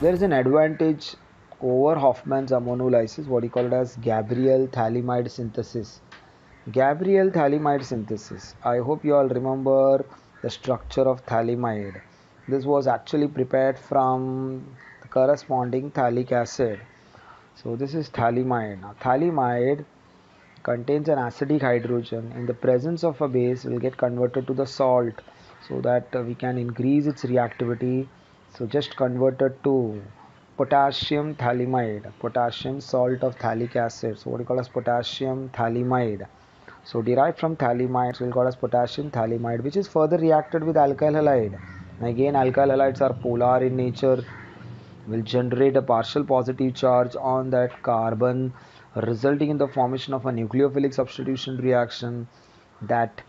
There is an advantage over Hoffman's ammonolysis, what he called as Gabriel thalamide synthesis. Gabriel thalamide synthesis. I hope you all remember the structure of thalamide. This was actually prepared from the corresponding thalic acid. So this is thalamide. Now thalamide contains an acidic hydrogen. In the presence of a base will get converted to the salt so that we can increase its reactivity. So just converted to potassium thalamide, potassium salt of thalic acid. So what we call as potassium thalamide. So derived from thalamides will call as potassium thalamide, which is further reacted with alkyl halide. Again, alkyl halides are polar in nature, will generate a partial positive charge on that carbon, resulting in the formation of a nucleophilic substitution reaction. That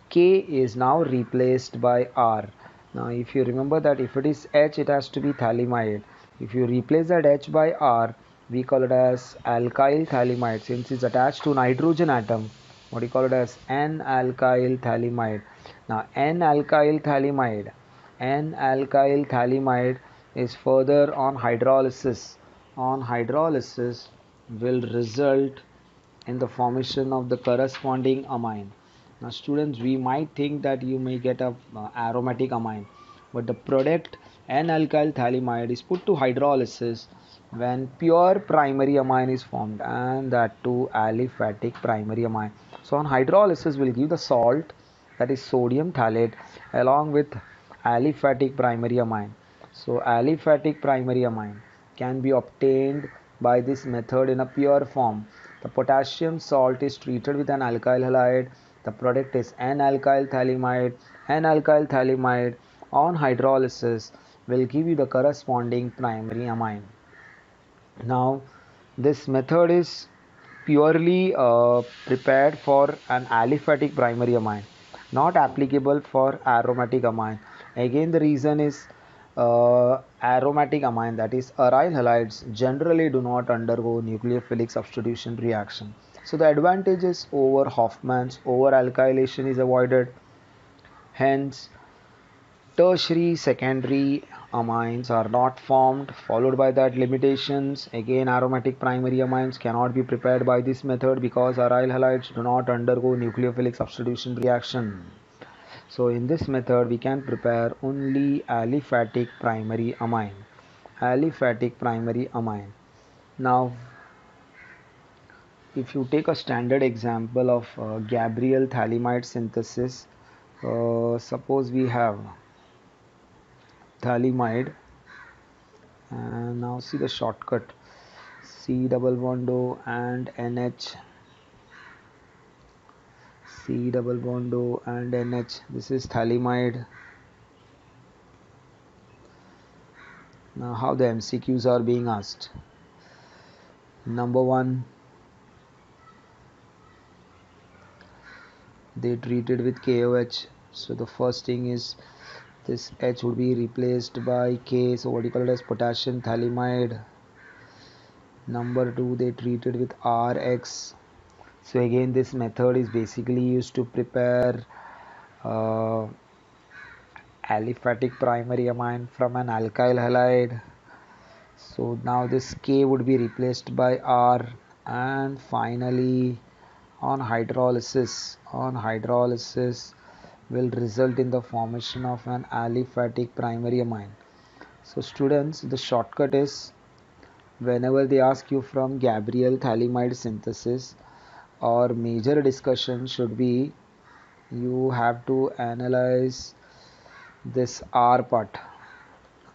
K is now replaced by R. Now if you remember that if it is H, it has to be thalamide. If you replace that H by R, we call it as alkyl thalamide. Since it's attached to nitrogen atom, what do you call it as N-alkyl thalamide. Now N-alkyl thalamide is further on hydrolysis. On hydrolysis will result in the formation of the corresponding amine. Now students, we might think that you may get a aromatic amine, but the product N-alkyl thalamide is put to hydrolysis when pure primary amine is formed, and that too aliphatic primary amine. So on hydrolysis will give the salt, that is sodium thalate, along with aliphatic primary amine. So aliphatic primary amine can be obtained by this method in a pure form. The potassium salt is treated with an alkyl halide. The product is N-alkyl thalamide. N-alkyl thalamide on hydrolysis will give you the corresponding primary amine. Now this method is purely prepared for an aliphatic primary amine, not applicable for aromatic amine. Again, the reason is aromatic amine, that is aryl halides, generally do not undergo nucleophilic substitution reaction. So the advantages over Hoffman's over alkylation is avoided. Hence tertiary secondary amines are not formed, followed by that limitations. Again, aromatic primary amines cannot be prepared by this method because aryl halides do not undergo nucleophilic substitution reaction. So in this method we can prepare only aliphatic primary amine. Aliphatic primary amine. Now if you take a standard example of Gabriel thalamide synthesis, suppose we have thalamide, and now see the shortcut C double bond O and NH, C double bond O and NH. This is thalamide. Now how the MCQs are being asked. Number one, they treated with KOH. So the first thing is this H would be replaced by K. So what you call it as potassium thalamide. Number two, they treated with RX. So again, this method is basically used to prepare aliphatic primary amine from an alkyl halide. So now this K would be replaced by R, and finally on hydrolysis will result in the formation of an aliphatic primary amine. So students, the shortcut is whenever they ask you from Gabriel thalamide synthesis, or major discussion should be you have to analyze this R part,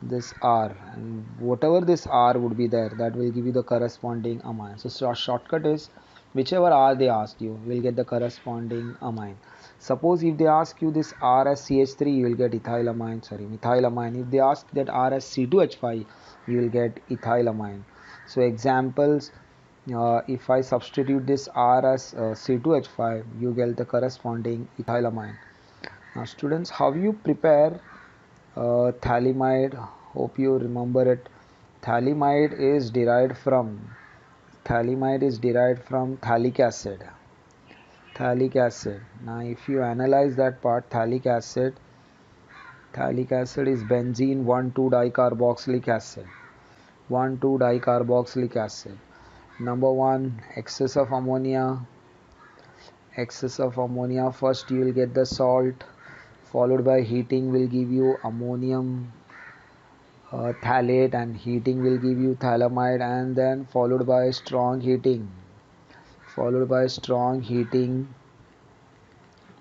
this R, and whatever this R would be there, that will give you the corresponding amine. So shortcut is whichever R they ask you will get the corresponding amine. Suppose if they ask you this R as CH3, you will get methylamine. If they ask that R as C2H5, you will get ethylamine. So examples, if I substitute this R as C2H5, you get the corresponding ethylamine. Now students, how you prepare thalamide? Hope you remember it. Thalamide is derived from thalic acid. Now if you analyze that part, thalic acid is benzene 1,2 dicarboxylic acid. 1,2-dicarboxylic acid. Number 1, excess of ammonia. First you will get the salt, followed by heating will give you ammonium phthalate, and heating will give you phthalimide, and then followed by strong heating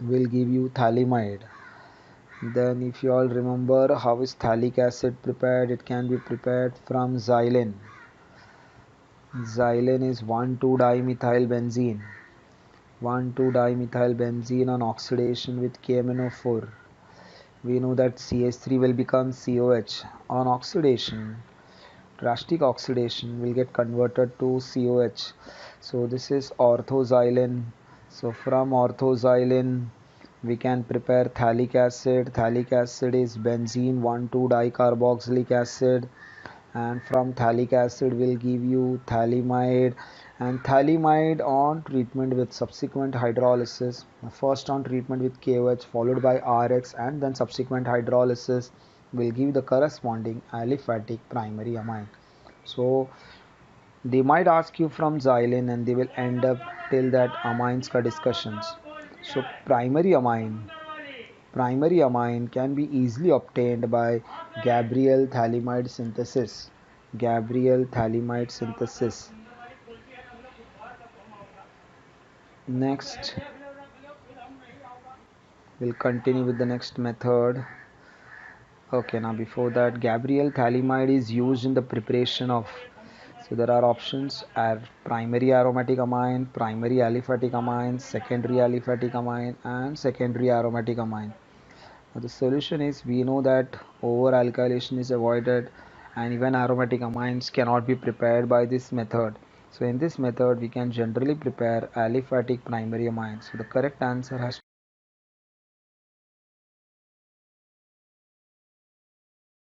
will give you phthalimide. Then if you all remember how is phthalic acid prepared, it can be prepared from xylene. Xylene is 1,2-dimethylbenzene. 1,2-dimethylbenzene on oxidation with KMnO4. We know that CH3 will become COH. On oxidation, drastic oxidation will get converted to COH. So this is orthoxylene. So from orthoxylene we can prepare phthalic acid. Phthalic acid is benzene 1,2-dicarboxylic acid, and from phthalic acid will give you phthalimide, and phthalimide on treatment with subsequent hydrolysis, first on treatment with KOH followed by RX, and then subsequent hydrolysis will give the corresponding aliphatic primary amine. So they might ask you from xylene and they will end up till that amines ka discussions. So primary amine can be easily obtained by Gabriel phthalimide synthesis. Gabriel phthalimide synthesis. Next, we'll continue with the next method. Okay, now before that, Gabriel phthalimide is used in the preparation of, so there are options are primary aromatic amine, primary aliphatic amine, secondary aliphatic amine, and secondary aromatic amine. Now the solution is, we know that over alkylation is avoided and even aromatic amines cannot be prepared by this method. So in this method we can generally prepare aliphatic primary amines. So the correct answer has